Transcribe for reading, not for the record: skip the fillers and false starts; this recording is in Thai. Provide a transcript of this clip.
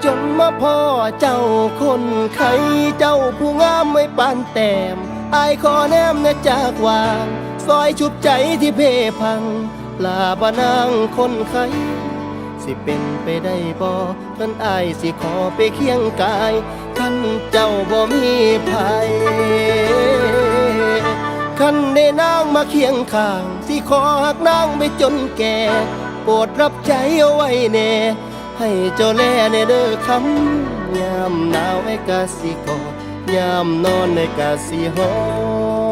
จนมาพ่อเจ้าคนไข้เจ้าผู้งามไม่ปานแต้มอายขอแนมนะจากวางซอยชุบใจที่เพพังลาบานางคนไข้สิเป็นไปได้บ่ท่านอายสิขอไปเคียงกายท่านเจ้าบ่มีภัยคันได้นางมาเคียงข้างสิขอหักนางไปจนแก่โปรดรับใจเอาไว้แน่ให้เจ้าแลในเด้อคำยามหนาวไอ้กะสิกอดยามนอนไอ้กะสิหอม